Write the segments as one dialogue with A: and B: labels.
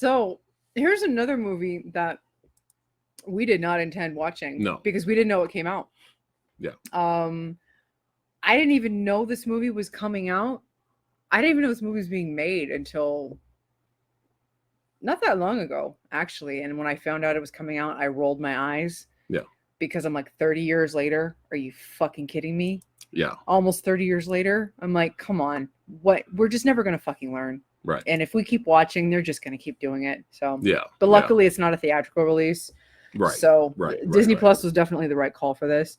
A: So here's another movie that we did not intend watching.
B: No.
A: Because we didn't know it came out.
B: Yeah.
A: I didn't even know this movie was coming out. I didn't even know this movie was being made until not that long ago, actually. And when I found out it was coming out, I rolled my eyes.
B: Yeah.
A: Because I'm like, 30 years later, are you fucking kidding me?
B: Yeah.
A: Almost 30 years later, I'm like, come on. What? We're just never going to fucking learn.
B: Right.
A: And if we keep watching, they're just going to keep doing it. So,
B: yeah.
A: But luckily, it's not a theatrical release.
B: Right.
A: So, Disney
B: right.
A: Plus was definitely the right call for this.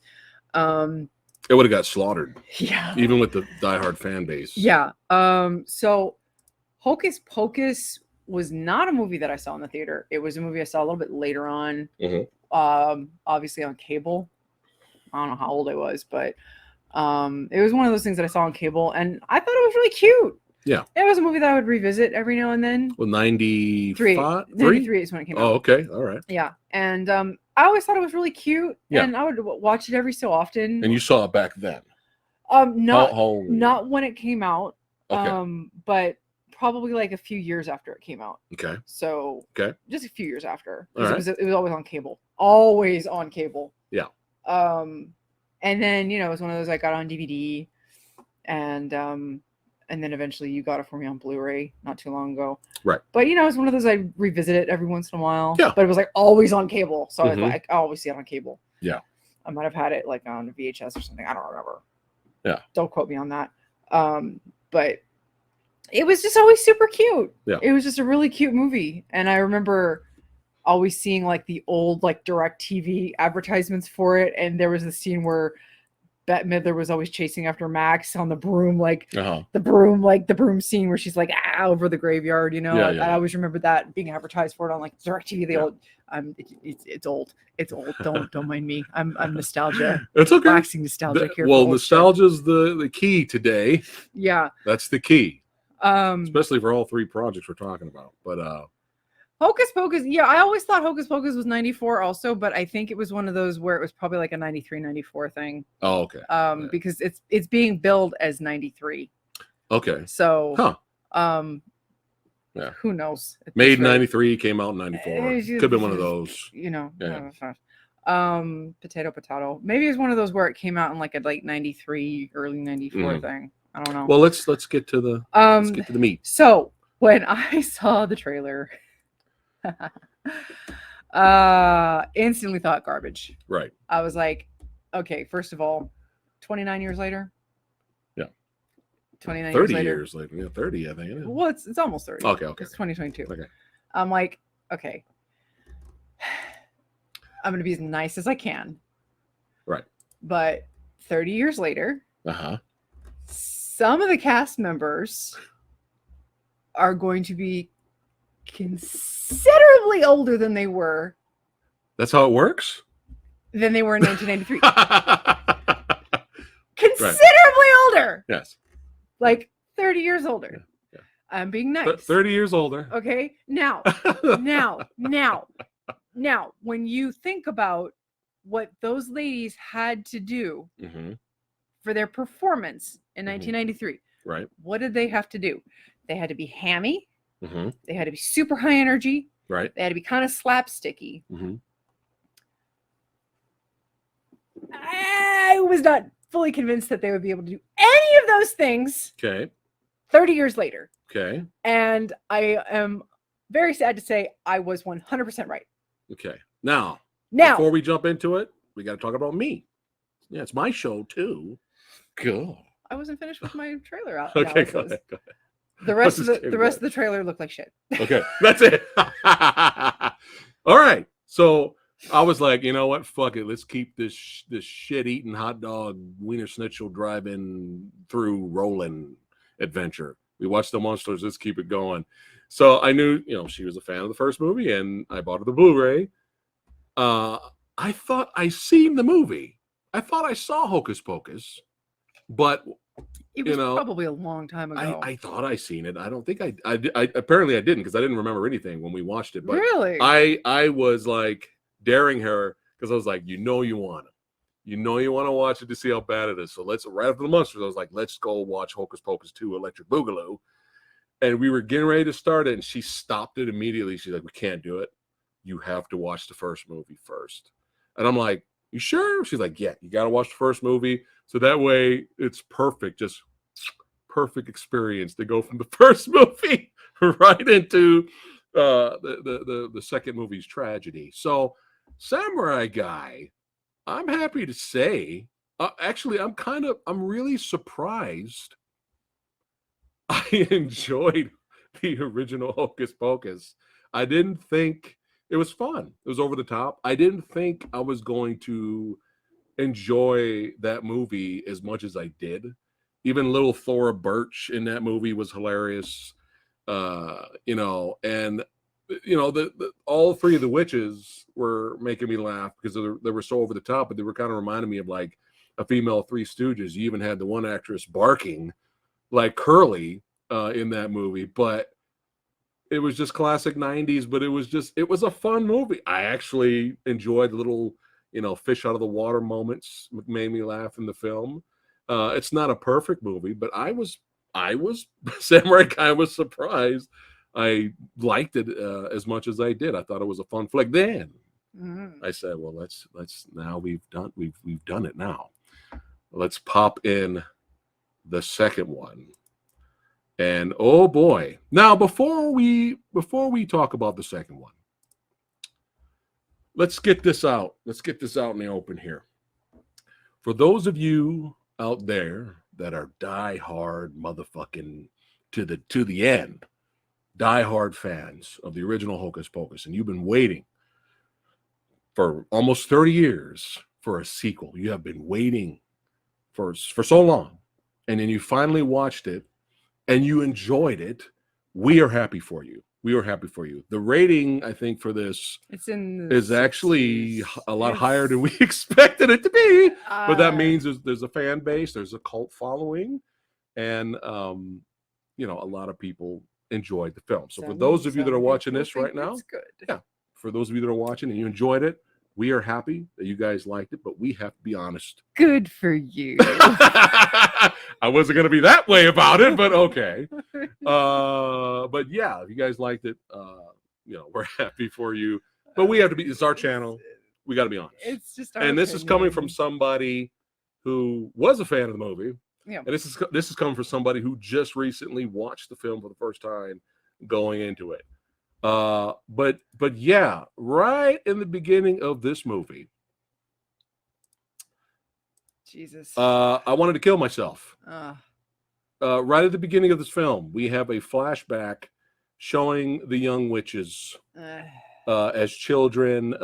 B: It would have got slaughtered.
A: Yeah.
B: Even with the diehard fan base.
A: Yeah. So, Hocus Pocus was not a movie that I saw in the theater. It was a movie I saw a little bit later on. Obviously on cable. I don't know how old I was, but it was one of those things that I saw on cable, and I thought it was really cute.
B: Yeah.
A: It was a movie that I would revisit every now and then.
B: Well, 93?
A: 93 is when it came out.
B: Oh, okay. All right.
A: Yeah. And I always thought it was really cute, and I would watch it every so often.
B: And you saw it back then?
A: Not when it came out.
B: Okay.
A: But probably like a few years after it came out.
B: Okay.
A: So just a few years after.
B: All right.
A: It was always on cable. Always on cable.
B: Yeah.
A: And then, it was one of those I got on DVD, and then eventually you got it for me on Blu-ray not too long ago.
B: Right.
A: But it was one of those I revisit it every once in a while.
B: Yeah.
A: But it was like always on cable. So I always see it on cable.
B: Yeah.
A: I might have had it like on VHS or something. I don't remember.
B: Yeah.
A: Don't quote me on that. But it was just always super cute.
B: Yeah.
A: It was just a really cute movie. And I remember always seeing like the old like DirecTV advertisements for it, and there was a scene where Bette Midler was always chasing after Max on the broom, like the broom scene where she's like over the graveyard, I always remember that being advertised for it on like DirecTV. The old, it's old. It's old. Don't mind me. I'm nostalgia.
B: It's okay.
A: Waxing nostalgic here.
B: Well, nostalgia's the key today.
A: Yeah,
B: that's the key. Especially for all three projects we're talking about. But
A: Hocus Pocus, I always thought Hocus Pocus was 94 also, but I think it was one of those where it was probably like a 93, 94 thing.
B: Oh, okay.
A: Because it's being billed as 93.
B: Okay.
A: So, who knows?
B: Made in 93, came out in 94. Could have been one of those.
A: Potato. Maybe it's one of those where it came out in like a 93, early 94 thing. I don't know.
B: Well, let's get to the meat.
A: So when I saw the trailer, instantly thought garbage.
B: Right.
A: I was like, okay, first of all, 29 years later.
B: Yeah.
A: 29
B: 30
A: years later.
B: Yeah, 30, I think.
A: Well, it's almost 30.
B: Okay.
A: It's 2022.
B: Okay.
A: I'm like, okay. I'm going to be as nice as I can.
B: Right.
A: But 30 years later, some of the cast members are going to be considerably older than they were.
B: That's how it works?
A: Than they were in 1993. Considerably older.
B: Yes.
A: Like 30 years older.
B: Yeah.
A: I'm being nice.
B: 30 years older.
A: Okay. Now, when you think about what those ladies had to do for their performance in 1993,
B: right?
A: What did they have to do? They had to be hammy.
B: They
A: had to be super high energy.
B: Right.
A: They had to be kind of slapsticky. I was not fully convinced that they would be able to do any of those things.
B: Okay.
A: 30 years later.
B: Okay.
A: And I am very sad to say I was 100% right.
B: Okay. Now, before we jump into it, we got to talk about me. Yeah, it's my show too. Cool.
A: I wasn't finished with my trailer out.
B: Okay, go ahead.
A: The rest of the trailer looked like shit.
B: Okay, that's it. All right. So I was like, you know what? Fuck it. Let's keep this shit-eating hot dog wiener schnitzel driving through rolling adventure. We watched the monsters. Let's keep it going. So I knew, she was a fan of the first movie, and I bought her the Blu-ray. I thought I seen the movie. I thought I saw Hocus Pocus, but
A: it was probably a long time ago.
B: I thought I seen it. I don't think I apparently I didn't, because I didn't remember anything when we watched it. But
A: really,
B: I was like daring her, because I was like, you want to watch it to see how bad it is. So right after the monsters, I was like, let's go watch Hocus Pocus 2 Electric Boogaloo. And we were getting ready to start it, and she stopped it immediately. She's like, "We can't do it. You have to watch the first movie first." And I'm like, "You sure?" She's like, "Yeah, you got to watch the first movie. So that way it's perfect. Just perfect experience to go from the first movie right into the second movie's tragedy." So Samurai Guy, I'm happy to say, actually, I'm really surprised I enjoyed the original Hocus Pocus. I didn't think it was fun. It was over the top. I didn't think I was going to enjoy that movie as much as I did. Even little Thora Birch in that movie was hilarious. And the all three of the witches were making me laugh because they were so over the top, but they were kind of reminding me of like a female Three Stooges. You even had the one actress barking like Curly in that movie, but it was just classic 90s, but it was a fun movie. I actually enjoyed little, fish out of the water moments, made me laugh in the film. It's not a perfect movie, but I was Samurai Guy was surprised. I liked it as much as I did. I thought it was a fun flick. Then I said, well, let's now we've done it now. Let's pop in the second one. And oh boy. Now before we talk about the second one, let's get this out. Let's get this out in the open here. For those of you out there that are diehard motherfucking to the end, diehard fans of the original Hocus Pocus, and you've been waiting for almost 30 years for a sequel. You have been waiting for so long, and then you finally watched it and you enjoyed it. We are happy for you. We are happy for you. The rating, I think, for this is actually a lot higher than we expected it to be. But that means there's a fan base, there's a cult following, and a lot of people enjoyed the film. So for those of you that are watching this right now, yeah, for those of you that are watching and you enjoyed it, we are happy that you guys liked it, but we have to be honest.
A: Good for you.
B: I wasn't going to be that way about it, but okay. But yeah, if you guys liked it, we're happy for you. But we have to be, it's our channel. We got to be honest.
A: It's just our
B: And this is coming from somebody who was a fan of the movie.
A: Yeah.
B: And this is coming from somebody who just recently watched the film for the first time going into it. But yeah, right in the beginning of this movie,
A: Jesus,
B: I wanted to kill myself. Right at the beginning of this film, we have a flashback showing the young witches as children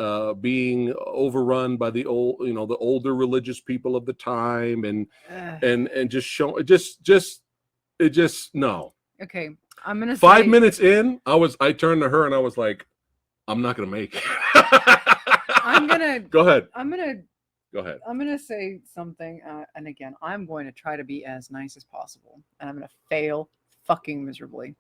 B: being overrun by the older religious people of the time, and just show no.
A: Okay, I'm gonna
B: 5 minutes in, I turned to her and I was like, I'm not gonna make it.
A: I'm gonna
B: go ahead.
A: Go ahead. I'm going to say something, and again, I'm going to try to be as nice as possible, and I'm going to fail fucking miserably.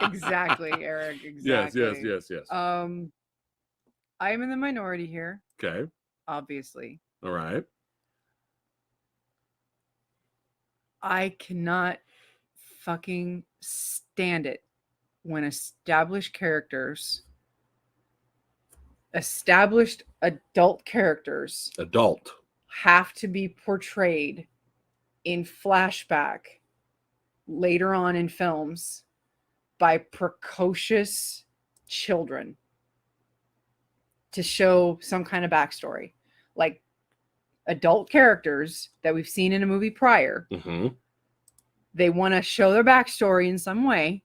A: Exactly, Eric. Exactly.
B: Yes.
A: I am in the minority here.
B: Okay.
A: Obviously.
B: All right.
A: I cannot fucking stand it when established adult characters have to be portrayed in flashback later on in films by precocious children to show some kind of backstory. Like adult characters that we've seen in a movie prior, they want to show their backstory in some way.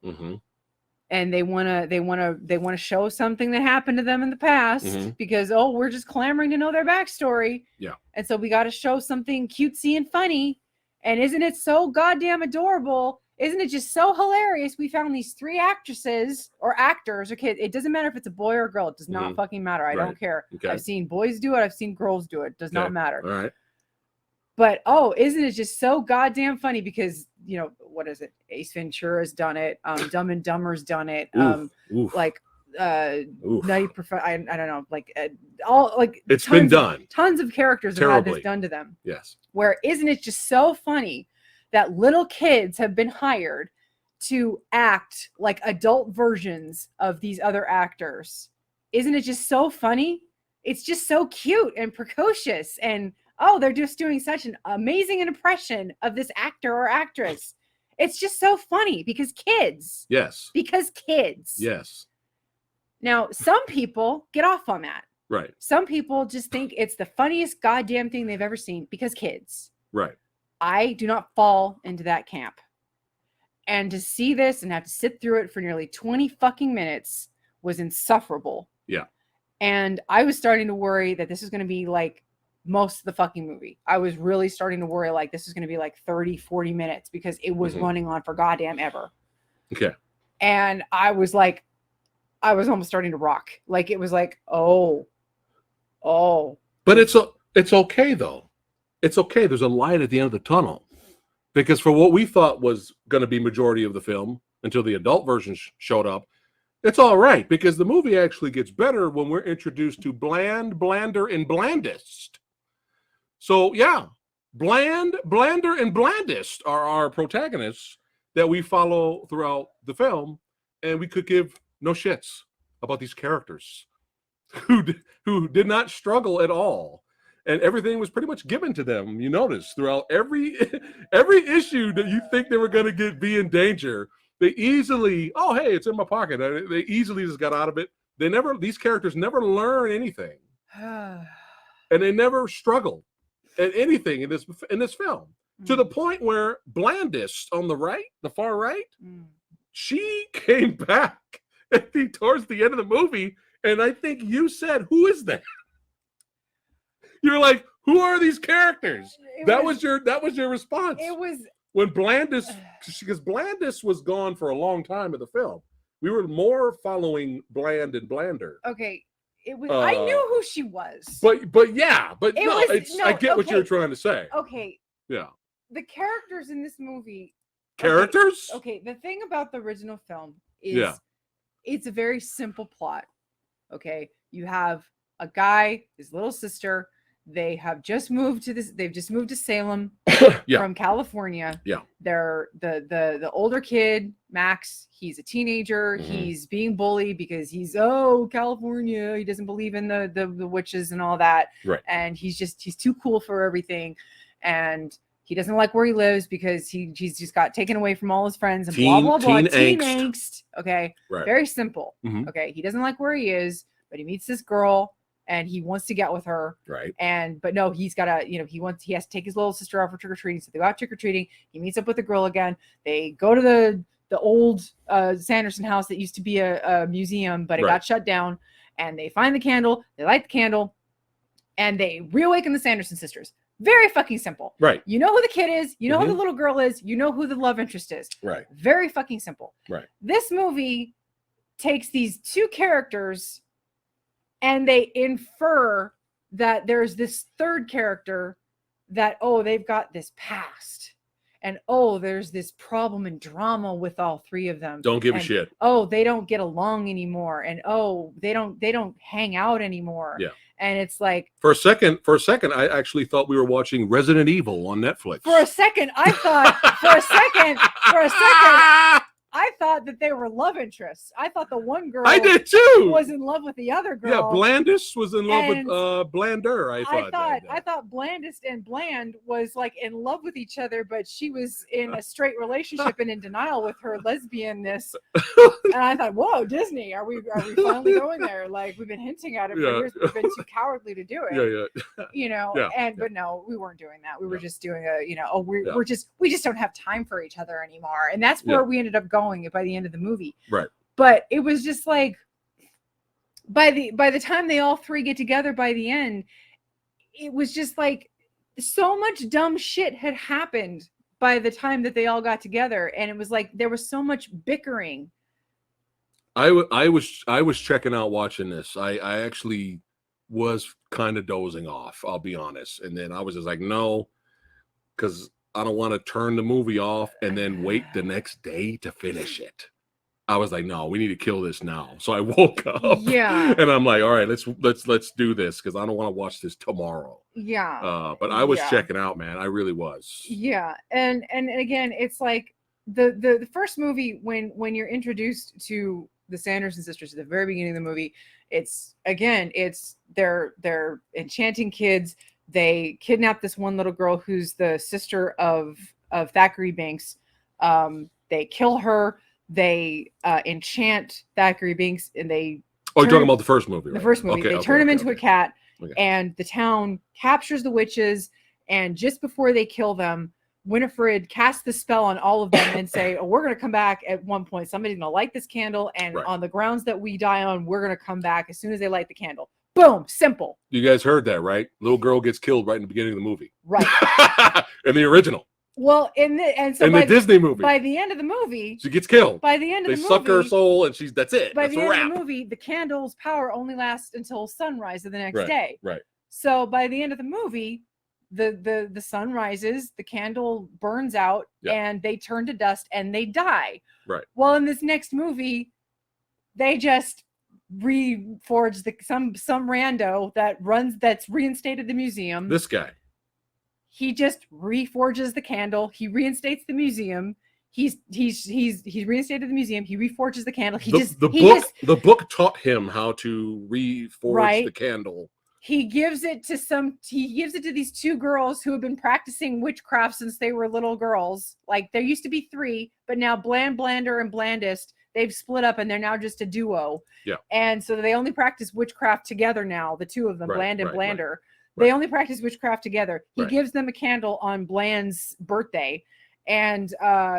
A: And they want to show something that happened to them in the past because we're just clamoring to know their backstory.
B: Yeah.
A: And so we got to show something cutesy and funny. And isn't it so goddamn adorable? Isn't it just so hilarious? We found these 3 actresses or actors or kids. It doesn't matter if it's a boy or a girl. It does not fucking matter. I don't care.
B: Okay.
A: I've seen boys do it. I've seen girls do it. Does not matter.
B: All right.
A: But isn't it just so goddamn funny? Because what is it? Ace Ventura's done it. Dumb and Dumber's done it.
B: Oof.
A: Like
B: Oof.
A: nutty I don't know, like all like
B: It's been done.
A: Tons of characters have had this done to them.
B: Yes.
A: Where isn't it just so funny that little kids have been hired to act like adult versions of these other actors? Isn't it just so funny? It's just so cute and precocious, and oh, they're just doing such an amazing impression of this actor or actress. It's just so funny because kids.
B: Yes.
A: Because kids.
B: Yes.
A: Now, some people get off on that.
B: Right.
A: Some people just think it's the funniest goddamn thing they've ever seen because kids.
B: Right.
A: I do not fall into that camp. And to see this and have to sit through it for nearly 20 fucking minutes was insufferable.
B: Yeah.
A: And I was starting to worry that this was going to be like most of the fucking movie. I was really starting to worry like this is going to be like 30, 40 minutes because it was running on for goddamn ever.
B: Okay.
A: And I was like, I was almost starting to rock. Like it was like, oh.
B: But it's okay though. It's okay. There's a light at the end of the tunnel. Because for what we thought was going to be majority of the film until the adult version showed up, it's all right because the movie actually gets better when we're introduced to Bland, Blander, and Blandest. So yeah, Bland, Blander, and Blandest are our protagonists that we follow throughout the film, and we could give no shits about these characters who did not struggle at all. And everything was pretty much given to them. You notice throughout every issue that you think they were going to be in danger, they easily, oh, hey, it's in my pocket. They easily just got out of it. These characters never learn anything. And they never struggle at anything in this film. To the point where Blandest on the far right, she came back towards the end of the movie. And I think you said, who is that? You're like, who are these characters? That was your response.
A: It was
B: when Blandest, because Blandest was gone for a long time in the film. We were more following Bland and Blander.
A: Okay, it was. I knew who she was.
B: But I get what you're trying to say.
A: Okay.
B: Yeah.
A: The characters in this movie.
B: Characters?
A: Okay. The thing about the original film is, it's a very simple plot. Okay, you have a guy, his little sister. They have just moved to this. They've just moved to Salem from California.
B: Yeah.
A: They're the older kid, Max. He's a teenager. He's being bullied because he's California. He doesn't believe in the witches and all that.
B: Right.
A: And he's too cool for everything. And he doesn't like where he lives because he's just got taken away from all his friends and blah blah blah. Teen angst. Okay.
B: Right.
A: Very simple.
B: Okay.
A: He doesn't like where he is, but he meets this girl. And he wants to get with her.
B: Right.
A: But no, he's got to, he has to take his little sister out for trick-or-treating. So they go out trick-or-treating. He meets up with the girl again. They go to the old Sanderson house that used to be a museum, but it got shut down. And they find the candle. They light the candle. And they reawaken the Sanderson sisters. Very fucking simple.
B: Right.
A: You know who the kid is. You know who the little girl is. You know who the love interest is.
B: Right.
A: Very fucking simple.
B: Right.
A: This movie takes these two characters and they infer that there's this third character that, they've got this past. And, there's this problem and drama with all three of them.
B: Don't give a shit.
A: They don't get along anymore. And, they don't hang out anymore.
B: Yeah.
A: And it's like.
B: For a second, I actually thought we were watching Resident Evil on Netflix.
A: For a second, I thought, I thought that they were love interests. I thought the one girl
B: I did too
A: was in love with the other girl.
B: Yeah, Blandest was in love with Blander. I
A: thought Blandest and Bland was like in love with each other, but she was in a straight relationship and in denial with her lesbianness. And I thought, whoa, Disney, are we finally going there? Like we've been hinting at it for years, but we've been too cowardly to do it. But no, we weren't doing that. We were just doing we just don't have time for each other anymore. And that's where we ended up going by the end of the movie.
B: Right.
A: But it was just like by the time they all three get together by the end, it was just like so much dumb shit had happened by the time that they all got together, and it was like there was so much bickering.
B: I was checking out watching this. I actually was kind of dozing off, I'll be honest. And then I was just like, no, because I don't want to turn the movie off and then wait the next day to finish it. I was like, no, we need to kill this now. So I woke up.
A: Yeah.
B: And I'm like, all right, let's do this because I don't want to watch this tomorrow.
A: Yeah.
B: But I was
A: Yeah.
B: checking out, man. I really was.
A: Yeah. And again, it's like the first movie when you're introduced to the Sanderson sisters at the very beginning of the movie, it's they're enchanting kids. They kidnap this one little girl who's the sister of Thackeray Binks. They kill her. They enchant Thackeray Binks, and they.
B: Oh, you're talking about the first movie, right?
A: The first movie.
B: Okay,
A: They turn him into a cat,
B: Okay.
A: and the town captures the witches. And just before they kill them, Winifred casts the spell on all of them and say, "Oh, we're going to come back at one point. Somebody's going to light this candle, and
B: Right.
A: on the grounds that we die on, we're going to come back as soon as they light the candle." Boom, simple.
B: You guys heard that, right? Little girl gets killed right in the beginning of the movie.
A: Right.
B: In the original.
A: Well, in the
B: Disney movie,
A: by the end of the movie,
B: she gets killed.
A: By the end of
B: they
A: the movie,
B: suck her soul, and that's it.
A: By
B: That's
A: the
B: a
A: end
B: wrap.
A: of the movie, the candle's power only lasts until sunrise of the next
B: Right,
A: day.
B: right.
A: So by the end of the movie, the sun rises, the candle burns out, and they turn to dust and they die.
B: Right.
A: Well, in this next movie, they just reforged some rando that's reinstated the museum.
B: This guy.
A: He just reforges the candle. He reinstates the museum. He's reinstated the museum. He reforges the candle.
B: The book taught him how to reforge the candle.
A: He gives it to these two girls who have been practicing witchcraft since they were little girls. Like there used to be three, but now Blander, and Blandest, they've split up and they're now just a duo.
B: Yeah. And
A: so they only practice witchcraft together now, the two of them, Bland and Blander. Right. They only practice witchcraft together. He gives them a candle on Bland's birthday. And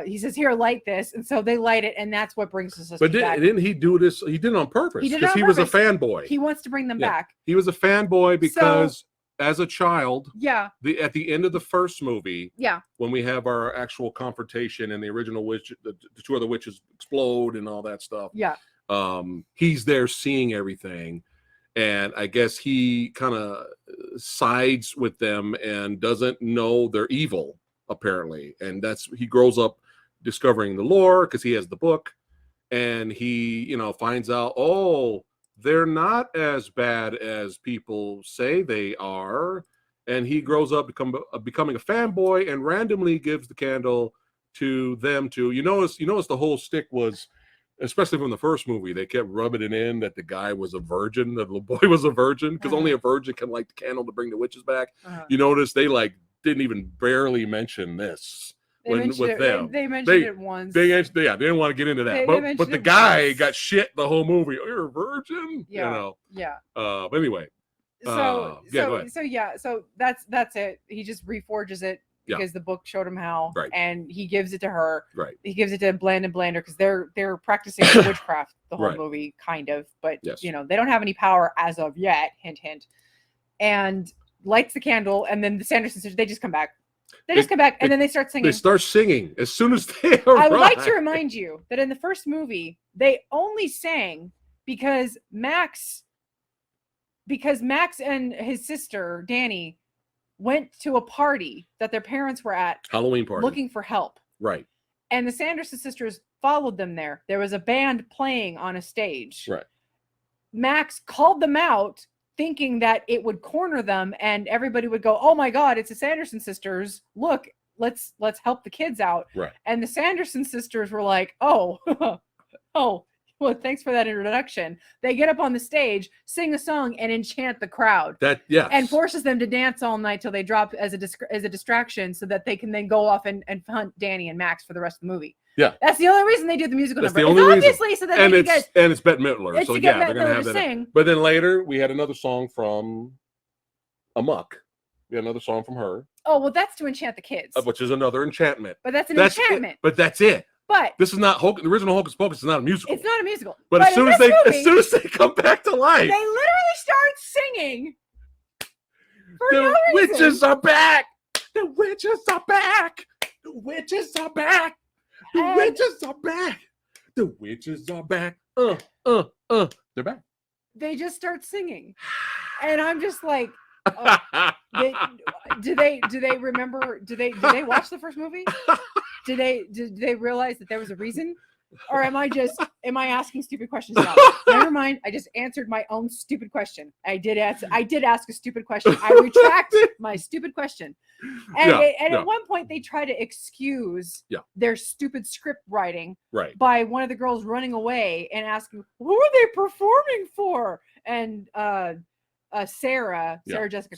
A: he says, "Here, light this." And so they light it, and that's what brings us.
B: But didn't he do this? He did it on purpose because he was a fanboy.
A: He wants to bring them back.
B: He was a fanboy because as a child, at the end of the first movie, when we have our actual confrontation and the original witch, the two other witches explode and all that stuff. He's there seeing everything. And I guess he kind of sides with them and doesn't know they're evil, apparently. And he grows up discovering the lore because he has the book. And he, finds out, oh, they're not as bad as people say they are. And he grows up becoming a fanboy and randomly gives the candle to them too. You notice the whole stick was, especially from the first movie, they kept rubbing it in that the guy was a virgin, that the little boy was a virgin, because only a virgin can light the candle to bring the witches back. You notice they didn't even barely mention this with them.
A: They mentioned it once.
B: They didn't want to get into that. But the guy got shit the whole movie. Oh, you're a virgin?
A: Yeah.
B: But anyway.
A: So that's it. He just reforges it. Because the book showed him how, and he gives it to her. He gives it to Bland and Blander because they're practicing witchcraft the whole movie, kind of. But they don't have any power as of yet. Hint, hint. And lights the candle, and then the Sanderson sisters, they just come back. They just come back, and then they start singing.
B: They start singing as soon as they arrive.
A: I would like to remind you that in the first movie, they only sang because Max and his sister Danny went to a party that their parents were at,
B: Halloween party,
A: looking for help.
B: Right.
A: And the Sanderson sisters followed them there. There was a band playing on a stage.
B: Right.
A: Max called them out, thinking that it would corner them, and everybody would go, "Oh my God, it's the Sanderson sisters! Look, let's help the kids out."
B: Right.
A: And the Sanderson sisters were like, "Oh, oh." Well, thanks for that introduction. They get up on the stage, sing a song, and enchant the crowd. And forces them to dance all night till they drop as a distraction, so that they can then go off and hunt Danny and Max for the rest of the movie.
B: Yeah,
A: that's the only reason they do the musical number.
B: The only reason.
A: Obviously, so that and
B: it's Bette Midler. So they're gonna have that.
A: Sing.
B: But then later we had another song from Amok. We had another song from her.
A: Oh well, that's to enchant the kids,
B: which is another enchantment.
A: But that's enchantment.
B: But that's it.
A: But
B: this is not the original Hocus Pocus is not a musical.
A: It's not a musical.
B: But as soon as they come back to life,
A: they literally start singing.
B: The witches are back. The witches are back. The witches are back. The witches are back. The witches are back. They're back.
A: They just start singing, and I'm just like, do they remember? Do they watch the first movie? Did they realize that there was a reason? Or am I asking stupid questions now? Never mind. I just answered my own stupid question. I did ask a stupid question. I retract my stupid question. And, at one point they try to excuse their stupid script writing by one of the girls running away and asking, who are they performing for? And Sarah Jessica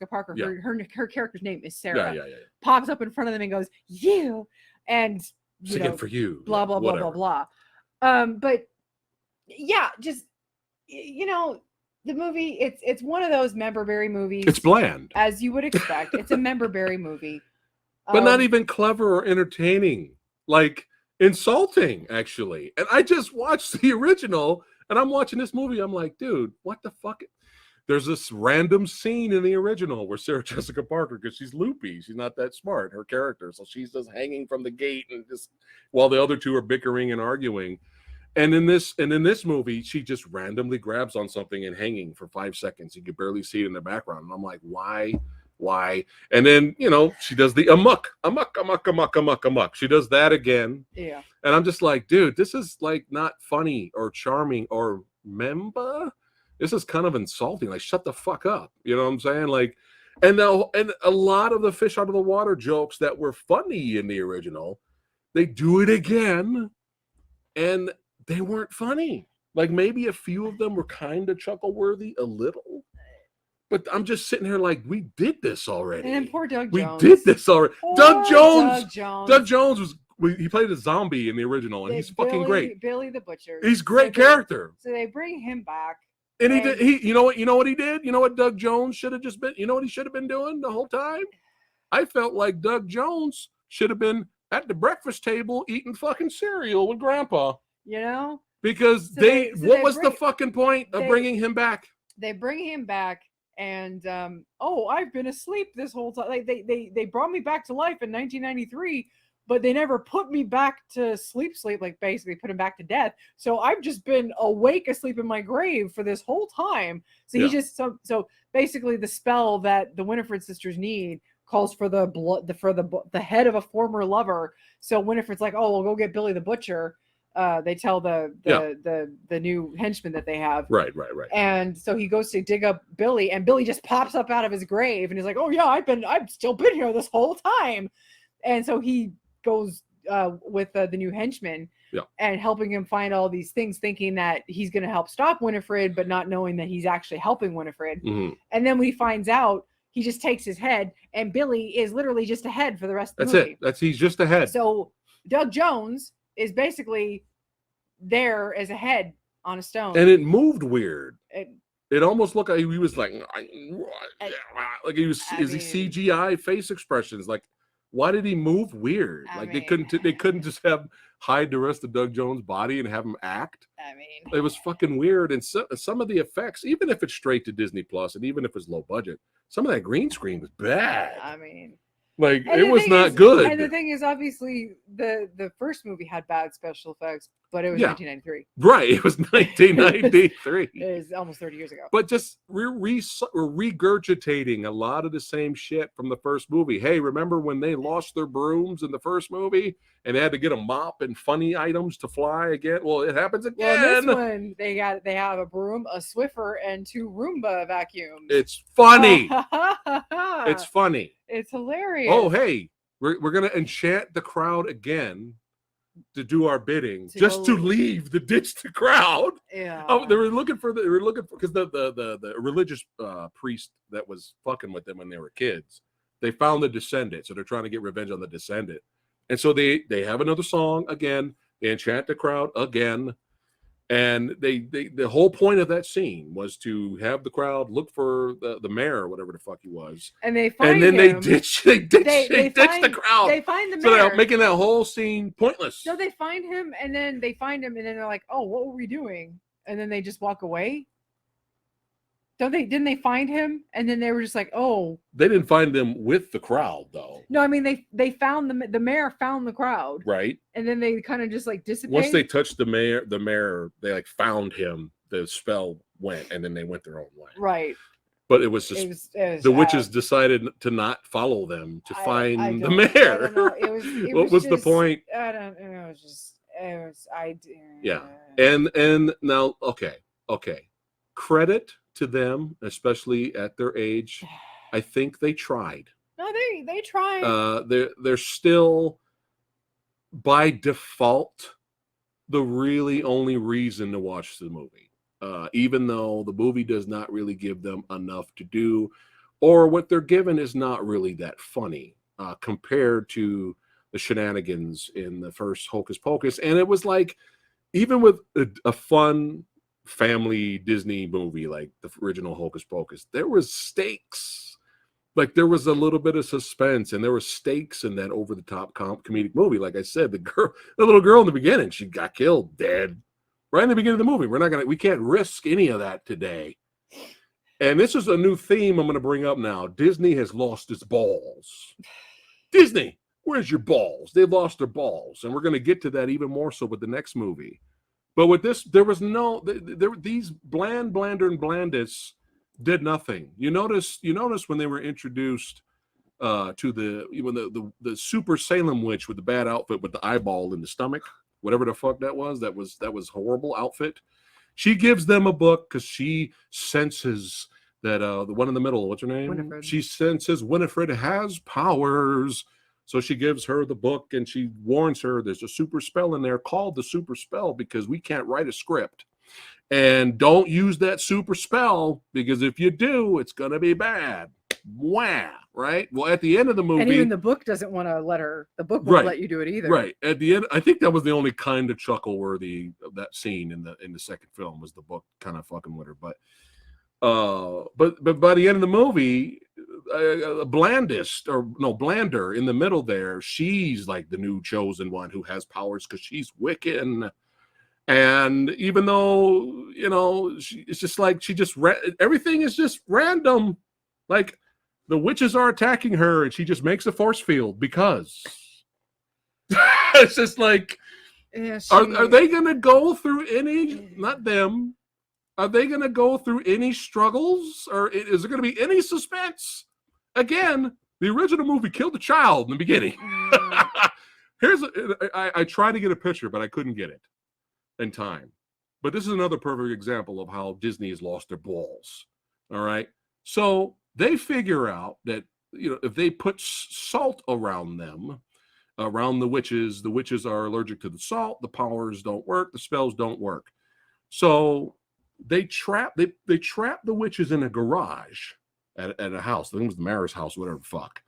A: Parker, her character's name is Sarah, pops up in front of them and goes, you, and
B: singing for you,
A: blah blah blah blah blah. But yeah, just the movie, it's one of those member-berry movies.
B: It's bland,
A: as you would expect. It's a member-berry movie,
B: but not even clever or entertaining, like insulting actually. And I just watched the original and I'm watching this movie, I'm like, dude, what the fuck? There's this random scene in the original where Sarah Jessica Parker, because she's loopy, she's not that smart, her character, so she's just hanging from the gate and just while the other two are bickering and arguing. And in this movie, she just randomly grabs on something and hanging for 5 seconds. You can barely see it in the background. And I'm like, why? And then she does the amok. She does that again.
A: Yeah.
B: And I'm just like, dude, this is like not funny or charming or member. This is kind of insulting. Like, shut the fuck up. You know what I'm saying? Like, and a lot of the fish out of the water jokes that were funny in the original, they do it again, and they weren't funny. Like, maybe a few of them were kind of chuckle worthy, a little. But I'm just sitting here like, we did this already.
A: And then poor Doug Jones.
B: We did this already. Doug Jones.
A: Doug
B: Jones he played a zombie in the original, and he's fucking great.
A: Billy the Butcher.
B: He's great character.
A: So they bring him back.
B: And he did. You know what he did? You know what Doug Jones should have just been? You know what he should have been doing the whole time? I felt like Doug Jones should have been at the breakfast table eating fucking cereal with Grandpa. Because what was the fucking point of bringing him back?
A: They bring him back, and I've been asleep this whole time. Like they brought me back to life in 1993. But they never put me back to sleep, like basically put him back to death. So I've just been awake, asleep in my grave for this whole time. So he just so basically the spell that the Winifred sisters need calls for the blood for the head of a former lover. So Winifred's like, oh, we'll go get Billy the Butcher. They tell the new henchman that they have.
B: Right.
A: And so he goes to dig up Billy, and Billy just pops up out of his grave, and he's like, oh yeah, I've still been here this whole time. And so he goes with the new henchman and helping him find all these things, thinking that he's going to help stop Winifred, but not knowing that he's actually helping Winifred.
B: Mm-hmm.
A: And then when he finds out, he just takes his head, and Billy is literally just a head for the rest of the movie.
B: He's just a head.
A: So Doug Jones is basically there as a head on a stone.
B: And it moved weird. It almost looked like he was like he was CGI face expressions. Like, why did he move weird? They couldn't just hide the rest of Doug Jones' body and have him act. It was fucking weird. And some of the effects, even if it's straight to Disney Plus, and even if it's low budget, some of that green screen was bad. It was not good.
A: And the thing is, obviously, the first movie had bad special effects, but it was 1993.
B: Right, it was 1993.
A: It was almost 30 years ago.
B: But just we're regurgitating a lot of the same shit from the first movie. Hey, remember when they lost their brooms in the first movie and they had to get a mop and funny items to fly again? Well, it happens again.
A: Well, in this one, they have a broom, a Swiffer, and 2 Roomba vacuums.
B: It's funny. It's funny.
A: It's hilarious.
B: Oh, hey, we're gonna enchant the crowd again to do our bidding, to leave the ditch the crowd.
A: Yeah.
B: Oh, they were looking for because the religious priest that was fucking with them when they were kids. They found the descendant, so they're trying to get revenge on the descendant. And so they have another song again. They enchant the crowd again. And the whole point of that scene was to have the crowd look for the mayor or whatever the fuck he was.
A: And they find
B: him.
A: They
B: ditch the crowd.
A: They find the mayor.
B: So they're making that whole scene pointless.
A: So they find him, and then they're like, oh, what were we doing? And then they just walk away. Didn't they find him? And then they were just like, oh.
B: They didn't find them with the crowd, though.
A: No, I mean, they found the mayor found the crowd.
B: Right.
A: And then they kind of just like dissipated.
B: Once they touched the mayor, they like found him, the spell went, and then they went their own way.
A: Right.
B: But it was just the witches decided to not follow them to find the mayor.
A: I don't know. What was the point? I don't know. It was just It was,
B: Yeah. And now, okay. Credit to them, especially at their age. I think they tried.
A: No, they tried.
B: They're still by default the really only reason to watch the movie. Even though the movie does not really give them enough to do, or what they're given is not really that funny compared to the shenanigans in the first Hocus Pocus. And it was like, even with a fun family Disney movie like the original Hocus Pocus, there was stakes. Like there was a little bit of suspense, and there were stakes in that over the top comedic movie. Like I said, the little girl in the beginning, she got killed dead right in the beginning of the movie. We can't risk any of that today. And this is a new theme I'm going to bring up now. Disney has lost its balls. Disney, where's your balls? They've lost their balls, and we're going to get to that even more so with the next movie. But with this, there was no these blander and blandis did nothing. You notice when they were introduced to the super Salem witch with the bad outfit with the eyeball in the stomach, whatever the fuck that was horrible outfit. She gives them a book because she senses that the one in the middle, what's her name?
A: Winifred.
B: She senses Winifred has powers. So she gives her the book and she warns her there's a super spell in there called the super spell because we can't write a script. And don't use that super spell because if you do, it's going to be bad. Wah, right? Well, at the end of the movie.
A: And even the book doesn't want to let her, the book won't let you do it either.
B: Right. At the end, I think that was the only kind of chuckle worthy of that scene in the second film was the book kind of fucking with her. But by the end of the movie, Blander in the middle there, she's like the new chosen one who has powers because she's Wiccan. And even though, it's just like everything is just random. Like the witches are attacking her and she just makes a force field because it's just like, are they going to go through any, not them, are they going to go through any struggles or is there going to be any suspense? Again, the original movie killed a child in the beginning. I tried to get a picture, but I couldn't get it in time. But this is another perfect example of how Disney has lost their balls. All right. So they figure out that, if they put salt around them, around the witches are allergic to the salt, the powers don't work, the spells don't work. So they trap the witches in a garage at a house. I think it was the mayor's house, whatever the fuck.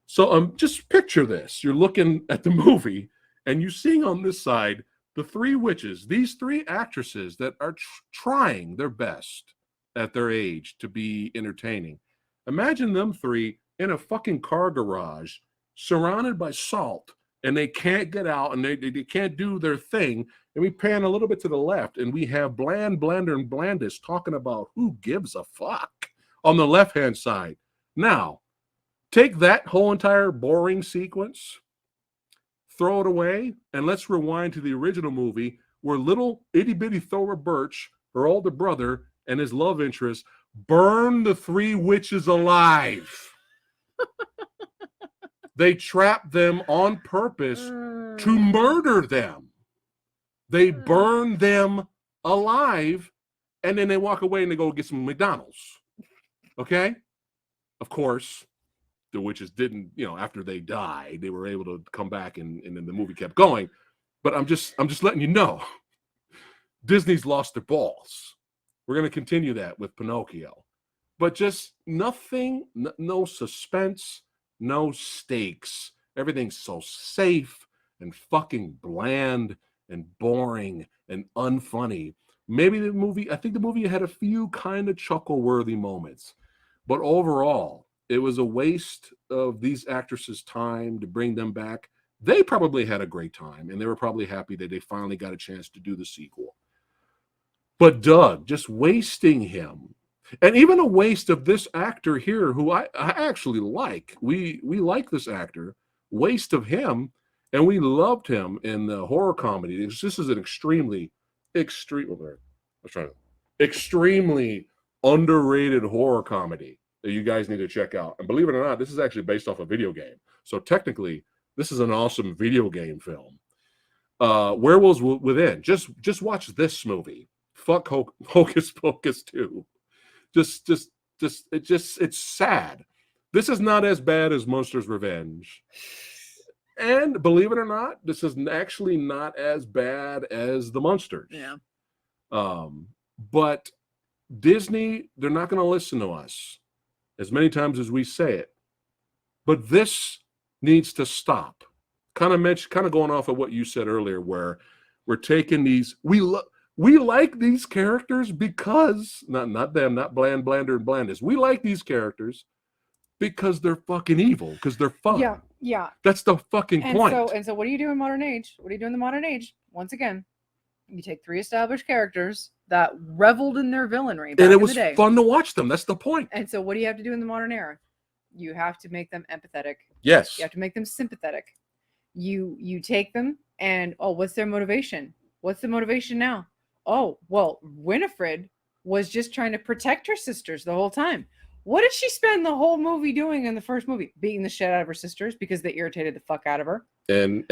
B: So just picture this. You're looking at the movie and you're seeing on this side the three witches, these three actresses that are trying their best at their age to be entertaining. Imagine them three in a fucking car garage surrounded by salt and they can't get out and they can't do their thing. And we pan a little bit to the left and we have Blander, and Blandis talking about who gives a fuck on the left-hand side. Now, take that whole entire boring sequence, throw it away, and let's rewind to the original movie where little itty-bitty Thora Birch, her older brother, and his love interest burn the three witches alive. They trap them on purpose to murder them. They burn them alive, and then they walk away and they go get some McDonald's. Okay? Of course, the witches didn't, after they died, they were able to come back and then the movie kept going. But I'm just letting you know, Disney's lost their balls. We're going to continue that with Pinocchio. But just nothing, no suspense, no stakes. Everything's so safe and fucking bland and boring and unfunny. I think the movie had a few kind of chuckle-worthy moments. But overall, it was a waste of these actresses' time to bring them back. They probably had a great time, and they were probably happy that they finally got a chance to do the sequel. But Doug, just wasting him. And even a waste of this actor here, who I actually like. We like this actor. Waste of him, and we loved him in the horror comedy. This is an extremely underrated horror comedy that you guys need to check out. And believe it or not, this is actually based off a video game. So technically, this is an awesome video game film. Werewolves Within. Just watch this movie. Fuck Hocus Pocus 2. It's sad. This is not as bad as Monsters Revenge. And believe it or not, this is actually not as bad as the Monsters.
A: Yeah.
B: But Disney, they're not going to listen to us as many times as we say it. But this needs to stop. Kind of going off of what you said earlier, where we're taking these. We like these characters because not them, not Blander and Blandis. We like these characters because they're fucking evil, because they're fun.
A: Yeah, yeah.
B: That's the fucking point.
A: So what do you do in modern age? What do you do in the modern age? Once again, you take 3 established characters that reveled in their villainry back
B: and it
A: in
B: was
A: the day.
B: fun to watch them. That's the point.
A: And so what do you have to do in the modern era? You have to make them empathetic.
B: Yes.
A: You have to make them sympathetic. You take them and, oh, what's their motivation? What's the motivation now? Oh, well, Winifred was just trying to protect her sisters the whole time. What did she spend the whole movie doing in the first movie? Beating the shit out of her sisters because they irritated the fuck out of her.
B: And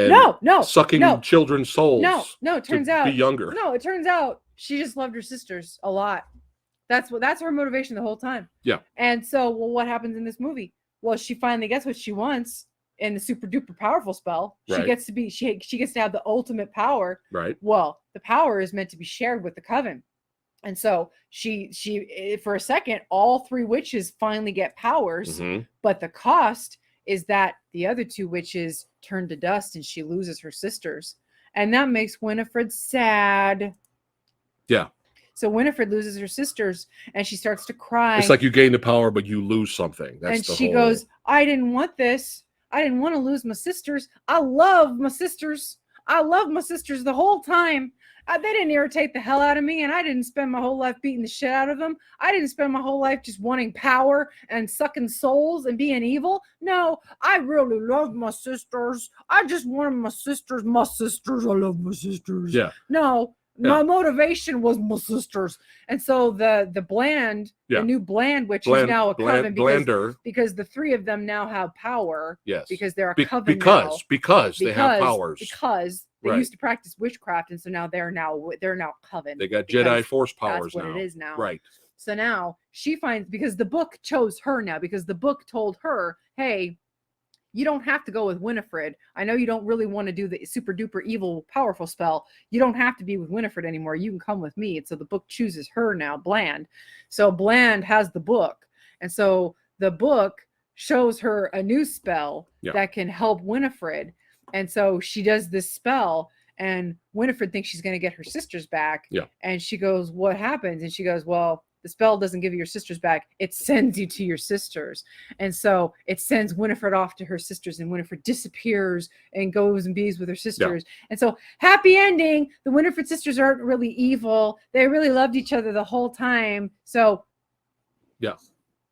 B: sucking children's souls.
A: No, it turns out
B: be younger.
A: No, it turns out she just loved her sisters a lot. That's her motivation the whole time.
B: Yeah.
A: And so, well, what happens in this movie? Well, she finally gets what she wants in the super duper powerful spell. She
B: Right.
A: gets to have the ultimate power.
B: Right.
A: Well, the power is meant to be shared with the coven. And so she for a second, all 3 witches finally get powers, but the cost is that the other 2 witches turn to dust and she loses her sisters. And that makes Winifred sad.
B: Yeah.
A: So Winifred loses her sisters and she starts to cry.
B: It's like you gain the power, but you lose something.
A: And she goes, I didn't want this. I didn't want to lose my sisters. I love my sisters. I love my sisters the whole time. They didn't irritate the hell out of me, and I didn't spend my whole life beating the shit out of them. I didn't spend my whole life just wanting power and sucking souls and being evil. No, I really love my sisters. I just wanted my sisters. My sisters. I love my sisters.
B: Yeah.
A: No, my motivation was my sisters. And so the new Bland witch is now a coven because the 3 of them now have power.
B: Yes.
A: Because they're a coven
B: because they have powers.
A: Because they used to practice witchcraft, and so now they're now coven.
B: They got Jedi Force powers.
A: That's what it is now.
B: Right.
A: So now she finds, because the book chose her now, because the book told her, hey, you don't have to go with Winifred. I know you don't really want to do the super duper evil powerful spell. You don't have to be with Winifred anymore. You can come with me. And so the book chooses her now, Bland. So Bland has the book. And so the book shows her a new spell that can help Winifred. And so she does this spell, and Winifred thinks she's going to get her sisters back.
B: Yeah.
A: And she goes, what happens? And she goes, well, the spell doesn't give you your sisters back. It sends you to your sisters. And so it sends Winifred off to her sisters, and Winifred disappears and goes and bees with her sisters. Yeah. And so happy ending. The Winifred sisters aren't really evil. They really loved each other the whole time. So.
B: Yeah.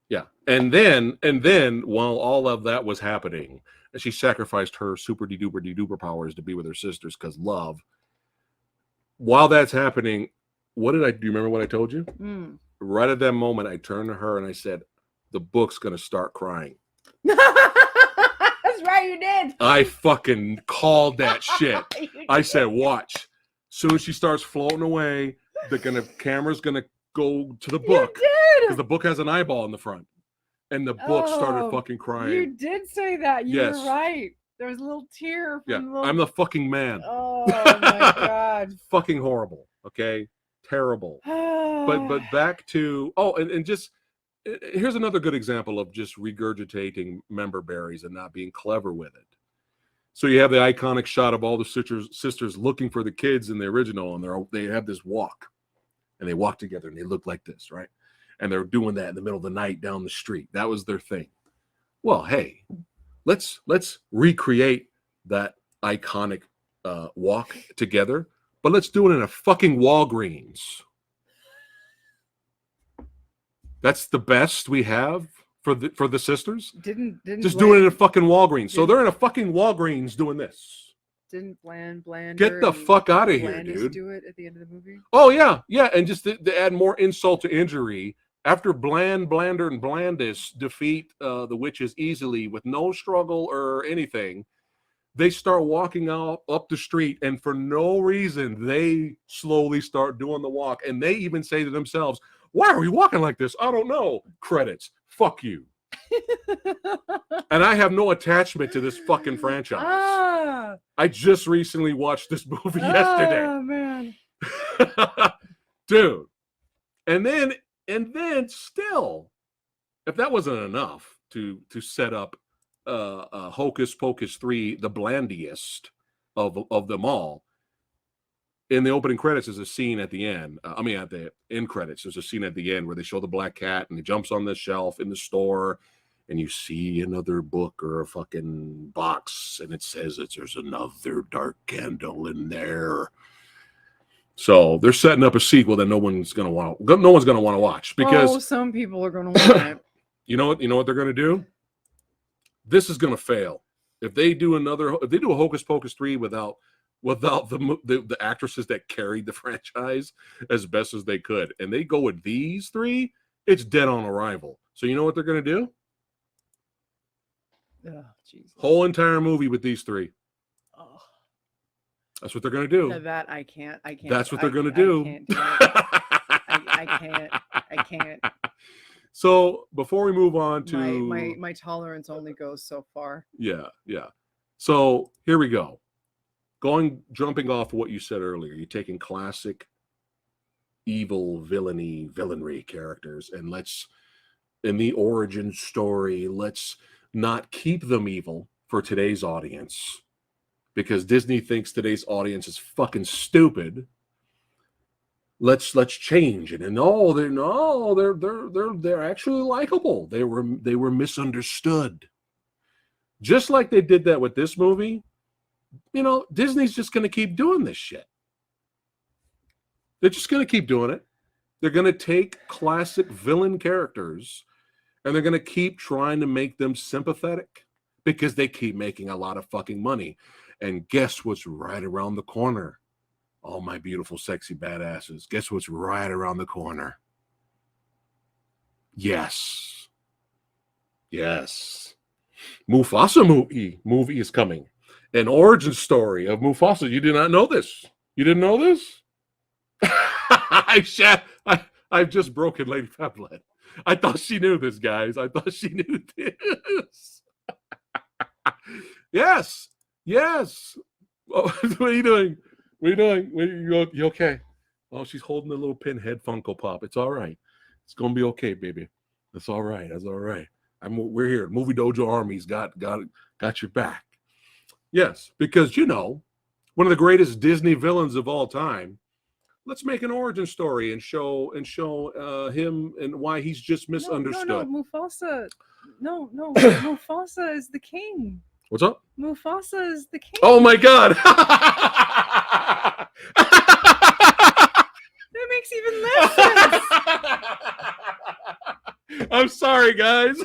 B: Yeah. And then while all of that was happening, she sacrificed her super de-duper powers to be with her sisters because love. While that's happening, do you remember what I told you? Right at that moment, I turned to her and I said, the book's going to start crying.
A: That's right, you did.
B: I fucking called that shit. I said, watch. Soon as she starts floating away, camera's going to go to the book. Because the book has an eyeball in the front. And the book started fucking crying.
A: You did say that. You were right. There was a little tear.
B: I'm the fucking man.
A: Oh, my God.
B: Fucking horrible. Okay? Terrible. But back to... Oh, and just... Here's another good example of just regurgitating member berries and not being clever with it. So you have the iconic shot of all the sisters looking for the kids in the original, and they have this walk. And they walk together, and they look like this, right? And they're doing that in the middle of the night down the street. That was their thing. Well, hey, let's recreate that iconic walk together, but let's do it in a fucking Walgreens. That's the best we have for the sisters.
A: Didn't
B: just do it in a fucking Walgreens. So they're in a fucking Walgreens doing this.
A: Didn't Bland
B: get the fuck out of here, dude?
A: Do it at the end of the movie.
B: Oh yeah, and just to add more insult to injury. After Blander, and Blandis defeat the witches easily with no struggle or anything, They start walking out up the street, and for no reason, they slowly start doing the walk. And they even say to themselves, "Why are we walking like this? I don't know." Credits. Fuck you. And I have no attachment to this fucking franchise. I just recently watched this movie yesterday.
A: Oh man.
B: Dude. And then still, if that wasn't enough to set up Hocus Pocus 3, the blandiest of them all, in the opening credits there's a scene at the end. At the end credits, there's a scene at the end where they show the black cat and he jumps on the shelf in the store, and you see another book or a fucking box, and it says there's another dark candle in there. So they're setting up a sequel that no one's gonna want to watch, because
A: some people are gonna want it.
B: You know what they're gonna do? This is gonna fail. If they do a Hocus Pocus 3 without the actresses that carried the franchise as best as they could, and they go with these three, it's dead on arrival. So you know what they're gonna do?
A: Oh, Jesus.
B: Whole entire movie with these three.
A: Oh.
B: That's what they're gonna do.
A: That I can't.
B: That's what they're gonna do.
A: I can't.
B: So before we move on to
A: my tolerance only goes so far.
B: Yeah. So here we go. Jumping off what you said earlier, you're taking classic evil villainry characters, and in the origin story, let's not keep them evil for today's audience, because Disney thinks today's audience is fucking stupid. Let's change it. And they're actually likable. They were misunderstood. Just like they did that with this movie. Disney's just going to keep doing this shit. They're just going to keep doing it. They're going to take classic villain characters and they're going to keep trying to make them sympathetic, because they keep making a lot of fucking money. And guess what's right around the corner? All my beautiful, sexy badasses. Guess what's right around the corner? Yes. Mufasa movie is coming. An origin story of Mufasa. You did not know this? You didn't know this? I've just broken Lady Phatblood. I thought she knew this, guys. I thought she knew this. Yes. Oh, what are you doing? You okay? Oh, she's holding a little pinhead Funko Pop. It's all right. It's gonna be okay, baby. That's all right. We're here. Movie Dojo Army's got your back. Yes, because one of the greatest Disney villains of all time. Let's make an origin story and show him and why he's just misunderstood.
A: No, Mufasa. No, Mufasa is the king.
B: What's up?
A: Mufasa is the king.
B: Oh my God!
A: That makes even less sense.
B: I'm sorry, guys.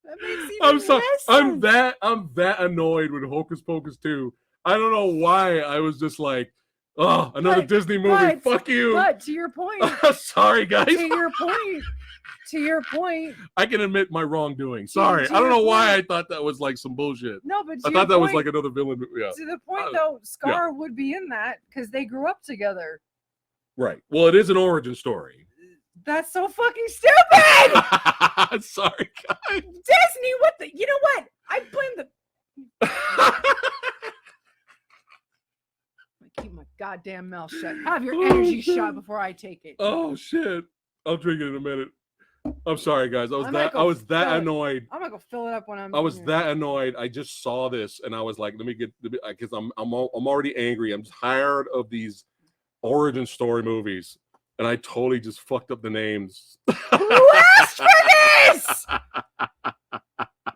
A: That makes even
B: I'm sorry.
A: less sense.
B: I'm that annoyed with Hocus Pocus 2. I don't know why. I was just like, oh, another Disney movie. Fuck you.
A: But to your point.
B: Sorry, guys.
A: To your point.
B: I can admit my wrongdoing. Sorry. I don't know why I thought that was like some bullshit.
A: No, but
B: I thought that was like another villain. Yeah.
A: To the point, though, Scar would be in that because they grew up together.
B: Right. Well, it is an origin story.
A: That's so fucking stupid.
B: Sorry, guys.
A: Disney, you know what? I blame the... Keep my goddamn mouth shut. Have your energy shot before I take it.
B: Oh shit! I'll drink it in a minute. I'm sorry, guys. I was that annoyed.
A: I'm gonna go fill it up when
B: I was that annoyed. I just saw this and I was like, because I'm already angry. I'm tired of these origin story movies, and I totally just fucked up the names.
A: Who asked for this?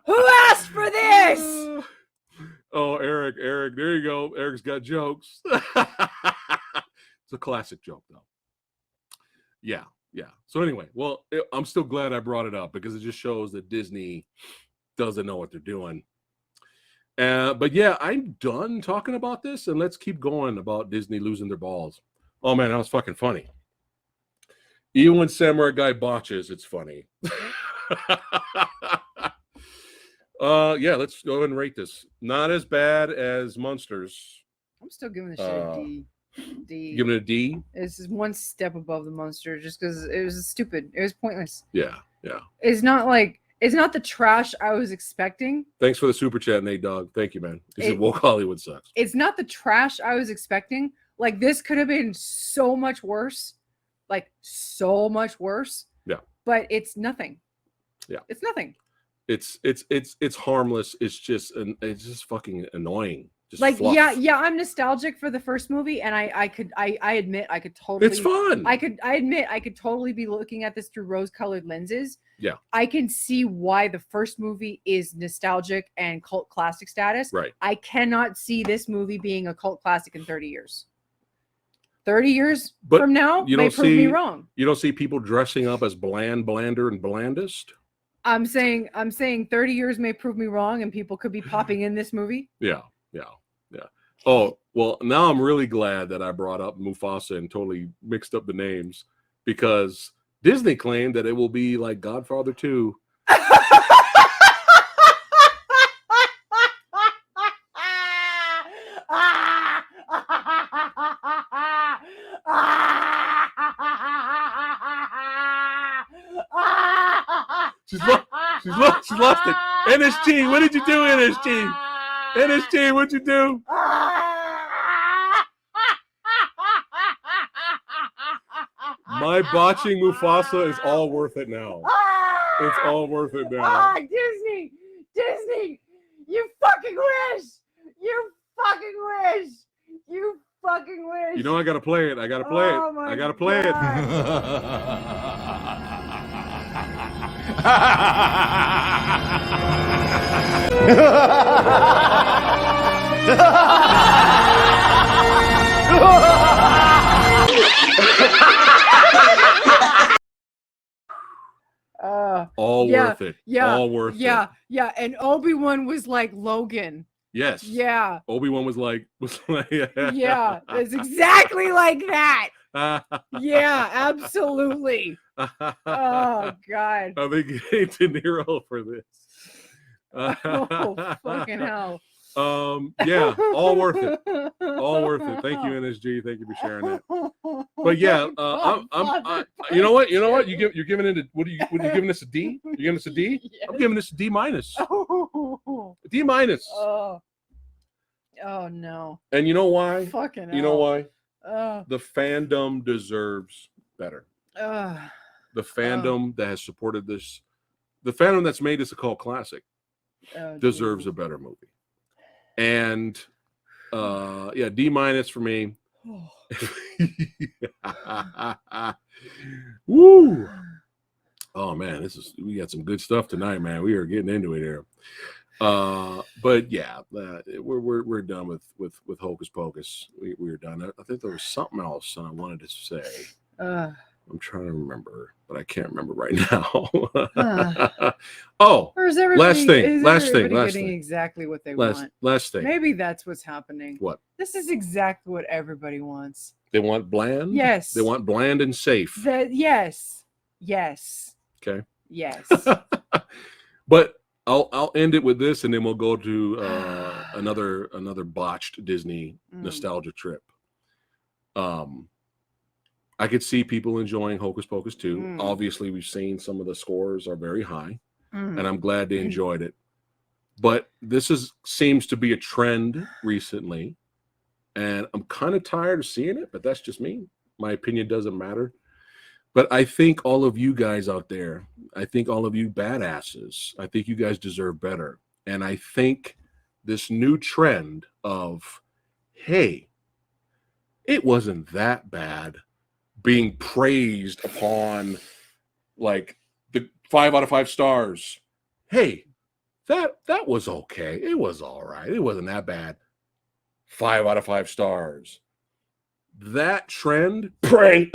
A: Who asked for this?
B: Oh, Eric, there you go. Eric's got jokes. It's a classic joke, though. Yeah. So anyway, well, I'm still glad I brought it up because it just shows that Disney doesn't know what they're doing. But yeah, I'm done talking about this, and let's keep going about Disney losing their balls. Oh man, that was fucking funny. Even when Samurai Guy botches, it's funny. Yeah, let's go ahead and rate this. Not as bad as Monsters.
A: I'm still giving this shit a D. D.
B: Giving it a D.
A: It's just one step above the Monster, just because it was stupid. It was pointless.
B: Yeah.
A: It's not the trash I was expecting.
B: Thanks for the super chat, Nate Dog. Thank you, man. He said woke Hollywood sucks.
A: It's not the trash I was expecting. Like, this could have been so much worse. Like, so much worse.
B: Yeah.
A: But it's nothing.
B: Yeah.
A: It's nothing.
B: It's harmless. It's just fucking annoying. Just
A: like
B: fluff.
A: yeah, I'm nostalgic for the first movie, and I admit I could totally.
B: It's fun.
A: I admit I could totally be looking at this through rose-colored lenses.
B: Yeah.
A: I can see why the first movie is nostalgic and cult classic status.
B: Right.
A: I cannot see this movie being a cult classic in 30 years. 30 years from now,
B: you
A: may
B: don't
A: prove me wrong.
B: You don't see people dressing up as blander, and blandest.
A: I'm saying 30 years may prove me wrong, and people could be popping in this movie.
B: Yeah. Oh, well, now I'm really glad that I brought up Mufasa and totally mixed up the names, because Disney claimed that it will be like Godfather 2. She's lost it. NSG, what did you do, NSG? NSG, what'd you do? My botching Mufasa is all worth it now. It's all worth it now.
A: Disney, you fucking wish. You fucking wish.
B: You know I gotta play it. I gotta play it. I gotta play it. All worth it.
A: Yeah.
B: All worth it.
A: Yeah. And Obi-Wan was like Logan.
B: Yes.
A: Yeah.
B: Obi-Wan was like
A: yeah. It's exactly like that. Yeah, absolutely. Oh God.
B: Are they getting De Niro for this?
A: Oh fucking hell.
B: Yeah, all worth it. All worth it. Thank you, NSG. Thank you for sharing that. But yeah, you know what? You're giving it what are you giving this a D? You're giving this a D? Yes. I'm giving this a D minus. D minus.
A: Oh no.
B: And you know why?
A: Fucking hell.
B: You know why? The fandom deserves better. The fandom that has supported this, the fandom that's made this a cult classic, deserves a better movie. And yeah, D minus for me. Woo! Oh man, we got some good stuff tonight, man. We are getting into it here. But yeah, we're done with Hocus Pocus. We're done. I think there was something else I wanted to say. I'm trying to remember, but I can't remember right now. Oh, last thing.
A: Getting exactly what they want.
B: Last thing.
A: Maybe that's what's happening.
B: What?
A: This is exactly what everybody wants.
B: They want bland.
A: Yes.
B: They want bland and safe.
A: Yes.
B: Okay.
A: Yes.
B: But I'll end it with this, and then we'll go to another botched Disney nostalgia trip. I could see people enjoying Hocus Pocus 2. Obviously, we've seen some of the scores are very high, and I'm glad they enjoyed it. But this seems to be a trend recently, and I'm kind of tired of seeing it, but that's just me. My opinion doesn't matter. But I think all of you guys out there, I think all of you badasses, I think you guys deserve better. And I think this new trend of, hey, it wasn't that bad, being praised upon like the 5 out of 5 stars. Hey, that was okay. It was all right. It wasn't that bad. 5 out of 5 stars. That trend, pray.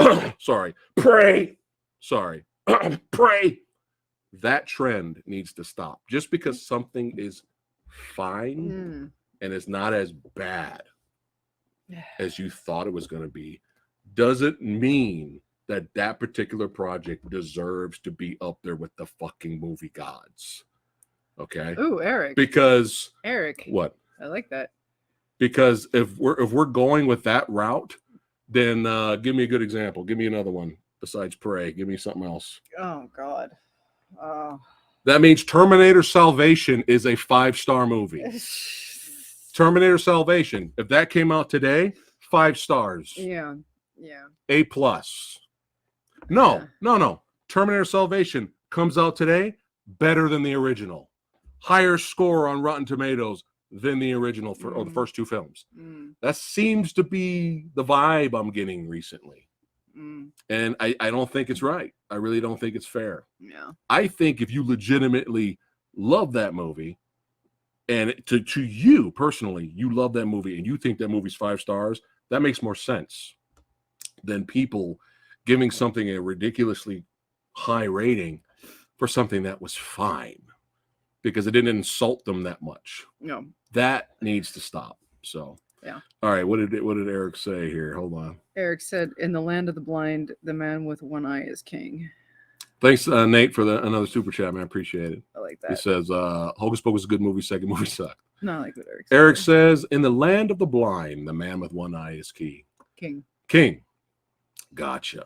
B: That trend needs to stop. Just because something is fine and it's not as bad as you thought it was going to be, doesn't mean that particular project deserves to be up there with the fucking movie gods. Okay.
A: Ooh, Eric.
B: Because
A: Eric.
B: what?
A: I like that.
B: Because if we're going with that route, then give me a good example. Give me another one besides Prey. Give me something else.
A: Oh God.
B: That means Terminator Salvation is a 5-star movie. Terminator Salvation, if that came out today, 5 stars.
A: Yeah. Yeah.
B: A+. No. Terminator Salvation comes out today, better than the original. Higher score on Rotten Tomatoes than the original for the first 2 films. That seems to be the vibe I'm getting recently. And I don't think it's right. I really don't think it's fair.
A: Yeah.
B: I think if you legitimately love that movie, and to you personally, you love that movie and you think that movie's 5 stars, that makes more sense than people giving something a ridiculously high rating for something that was fine because it didn't insult them that much.
A: No.
B: That needs to stop. So
A: yeah.
B: All right, what did Eric say here? Hold on.
A: Eric said, "In the land of the blind, the man with one eye is king."
B: Thanks, Nate, for another super chat, man. I appreciate it.
A: I like that.
B: He says, Hocus Pocus is a good movie, second movie sucked.
A: No, I like what Eric said.
B: Eric says, in the land of the blind, the man with one eye is key.
A: King.
B: King. Gotcha.